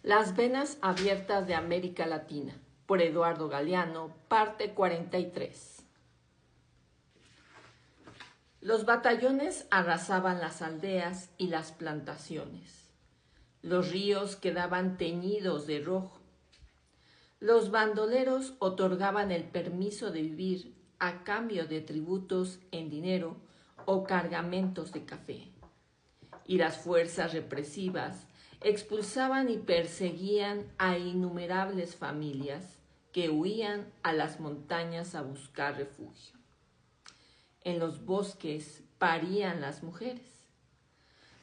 Las venas abiertas de América Latina, por Eduardo Galeano, parte 43. Los batallones arrasaban las aldeas y las plantaciones. Los ríos quedaban teñidos de rojo. Los bandoleros otorgaban el permiso de vivir a cambio de tributos en dinero o cargamentos de café. Y las fuerzas represivas expulsaban y perseguían a innumerables familias que huían a las montañas a buscar refugio. En los bosques parían las mujeres.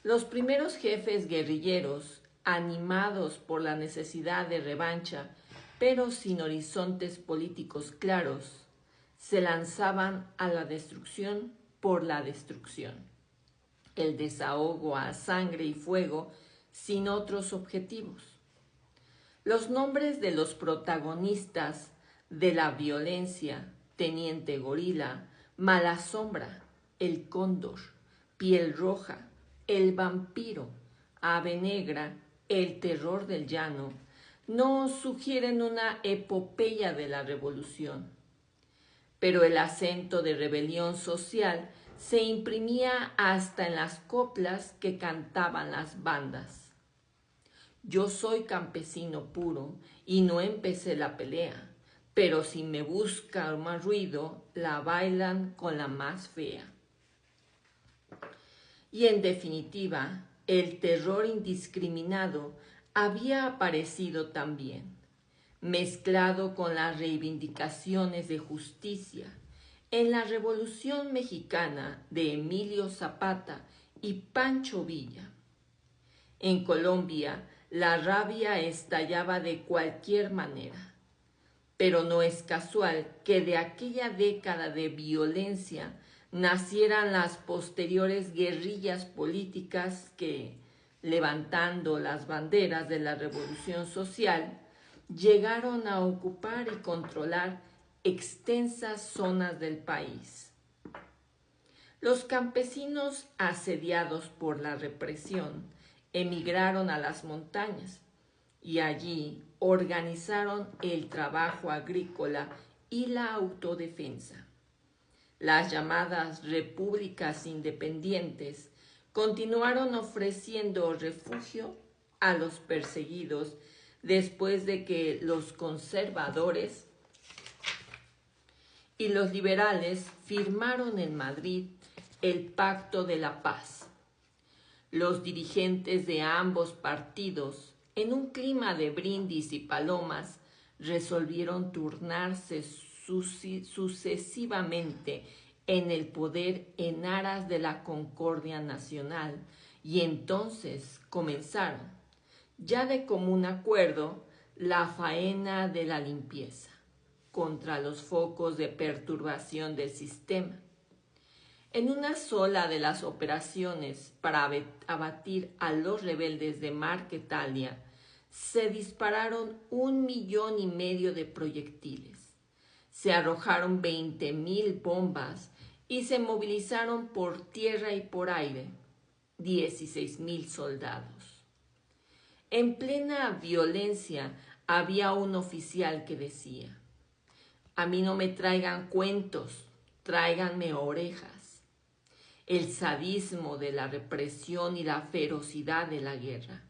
Los primeros jefes guerrilleros, animados por la necesidad de revancha, pero sin horizontes políticos claros, se lanzaban a la destrucción por la destrucción. El desahogo a sangre y fuego sin otros objetivos. Los nombres de los protagonistas de la violencia, Teniente Gorila, Mala Sombra, el Cóndor, Piel Roja, el Vampiro, Ave Negra, el Terror del Llano, no sugieren una epopeya de la revolución, pero el acento de rebelión social se imprimía hasta en las coplas que cantaban las bandas. Yo soy campesino puro y no empecé la pelea, pero si me busca más ruido, la bailan con la más fea. Y en definitiva, el terror indiscriminado había aparecido también, mezclado con las reivindicaciones de justicia, en la Revolución Mexicana de Emilio Zapata y Pancho Villa. En Colombia, la rabia estallaba de cualquier manera, pero no es casual que de aquella década de violencia nacieran las posteriores guerrillas políticas que, levantando las banderas de la revolución social, llegaron a ocupar y controlar extensas zonas del país. Los campesinos asediados por la represión emigraron a las montañas y allí organizaron el trabajo agrícola y la autodefensa. Las llamadas repúblicas independientes continuaron ofreciendo refugio a los perseguidos después de que los conservadores y los liberales firmaron en Madrid el Pacto de la Paz. Los dirigentes de ambos partidos, en un clima de brindis y palomas, resolvieron turnarse sucesivamente en el poder en aras de la concordia nacional, y entonces comenzaron, ya de común acuerdo, la faena de la limpieza contra los focos de perturbación del sistema. En una sola de las operaciones para abatir a los rebeldes de Marquetalia, se dispararon 1,5 millones de proyectiles. Se arrojaron 20,000 bombas y se movilizaron por tierra y por aire 16,000 soldados. En plena violencia había un oficial que decía: a mí no me traigan cuentos, tráiganme orejas. El sadismo de la represión y la ferocidad de la guerra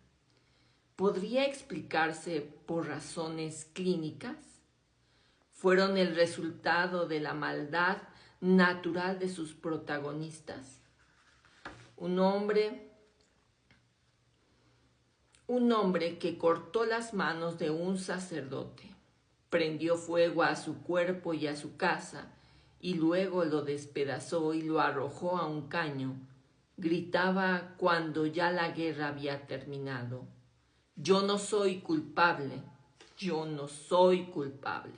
¿podría explicarse por razones clínicas? ¿Fueron el resultado de la maldad natural de sus protagonistas? Un hombre que cortó las manos de un sacerdote, prendió fuego a su cuerpo y a su casa, y luego lo despedazó y lo arrojó a un caño, gritaba cuando ya la guerra había terminado: yo no soy culpable, yo no soy culpable,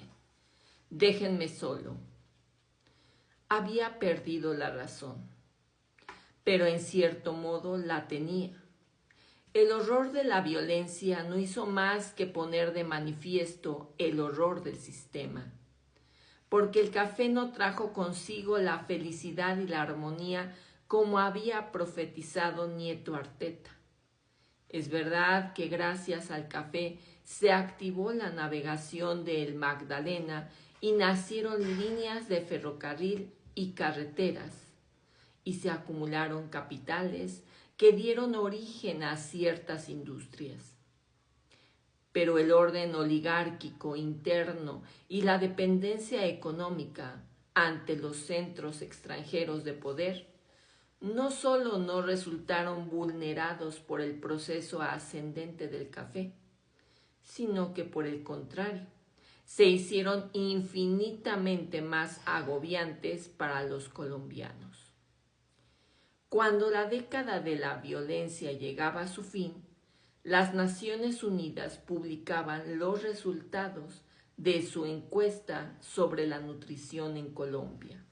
déjenme solo. Había perdido la razón, pero en cierto modo la tenía. El horror de la violencia no hizo más que poner de manifiesto el horror del sistema, porque el café no trajo consigo la felicidad y la armonía como había profetizado Nieto Arteta. Es verdad que gracias al café se activó la navegación del Magdalena y nacieron líneas de ferrocarril y carreteras, y se acumularon capitales que dieron origen a ciertas industrias. Pero el orden oligárquico interno y la dependencia económica ante los centros extranjeros de poder no solo no resultaron vulnerados por el proceso ascendente del café, sino que por el contrario, se hicieron infinitamente más agobiantes para los colombianos. Cuando la década de la violencia llegaba a su fin, las Naciones Unidas publicaban los resultados de su encuesta sobre la nutrición en Colombia.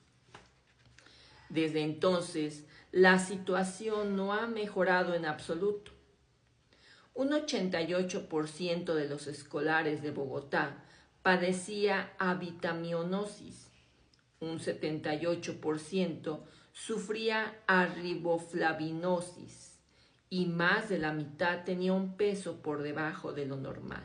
Desde entonces, la situación no ha mejorado en absoluto. Un 88% de los escolares de Bogotá padecía avitaminosis, un 78% sufría arriboflavinosis y más de la mitad tenía un peso por debajo de lo normal.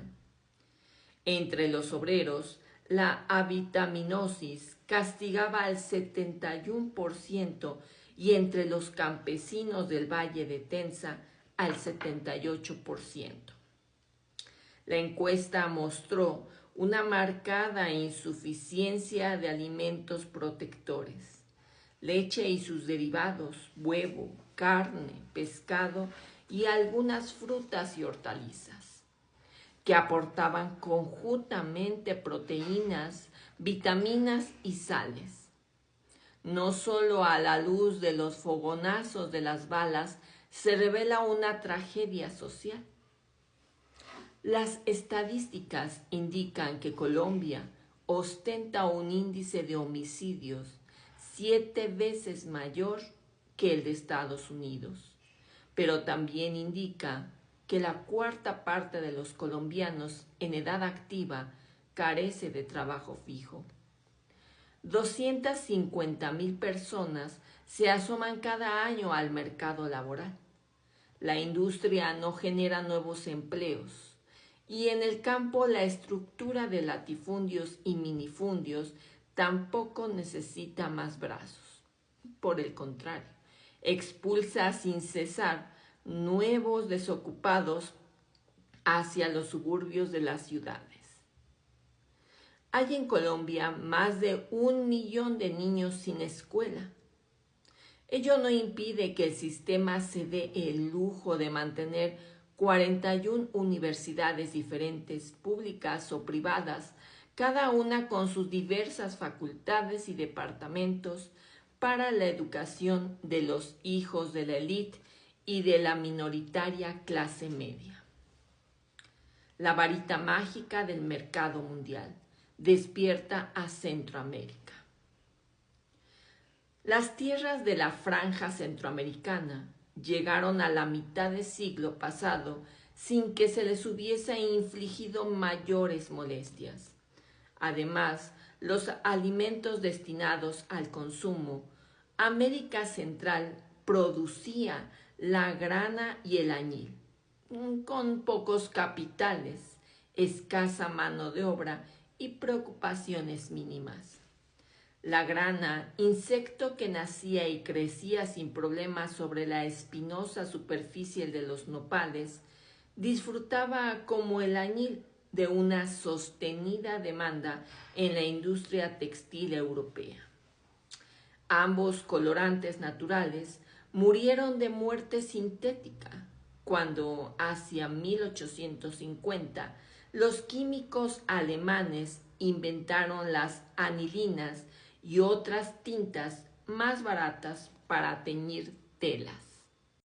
Entre los obreros, la avitaminosis castigaba al 71% y entre los campesinos del Valle de Tensa al 78%. La encuesta mostró una marcada insuficiencia de alimentos protectores, leche y sus derivados, huevo, carne, pescado y algunas frutas y hortalizas, que aportaban conjuntamente proteínas, vitaminas y sales. No solo a la luz de los fogonazos de las balas se revela una tragedia social. Las estadísticas indican que Colombia ostenta un índice de homicidios 7 veces mayor que el de Estados Unidos, pero también indica que la cuarta parte de los colombianos en edad activa carece de trabajo fijo. 250,000 personas se asoman cada año al mercado laboral. La industria no genera nuevos empleos y en el campo la estructura de latifundios y minifundios tampoco necesita más brazos. Por el contrario, expulsa sin cesar nuevos desocupados hacia los suburbios de las ciudades. Hay en Colombia más de 1 millón de niños sin escuela. Ello no impide que el sistema se dé el lujo de mantener 41 universidades diferentes, públicas o privadas, cada una con sus diversas facultades y departamentos para la educación de los hijos de la élite y de la minoritaria clase media. La varita mágica del mercado mundial despierta a Centroamérica. Las tierras de la franja centroamericana llegaron a la mitad del siglo pasado sin que se les hubiese infligido mayores molestias. Además, los alimentos destinados al consumo, América Central producía la grana y el añil, con pocos capitales, escasa mano de obra y preocupaciones mínimas. La grana, insecto que nacía y crecía sin problemas sobre la espinosa superficie de los nopales, disfrutaba como el añil de una sostenida demanda en la industria textil europea. Ambos colorantes naturales murieron de muerte sintética cuando, hacia 1850, los químicos alemanes inventaron las anilinas y otras tintas más baratas para teñir telas.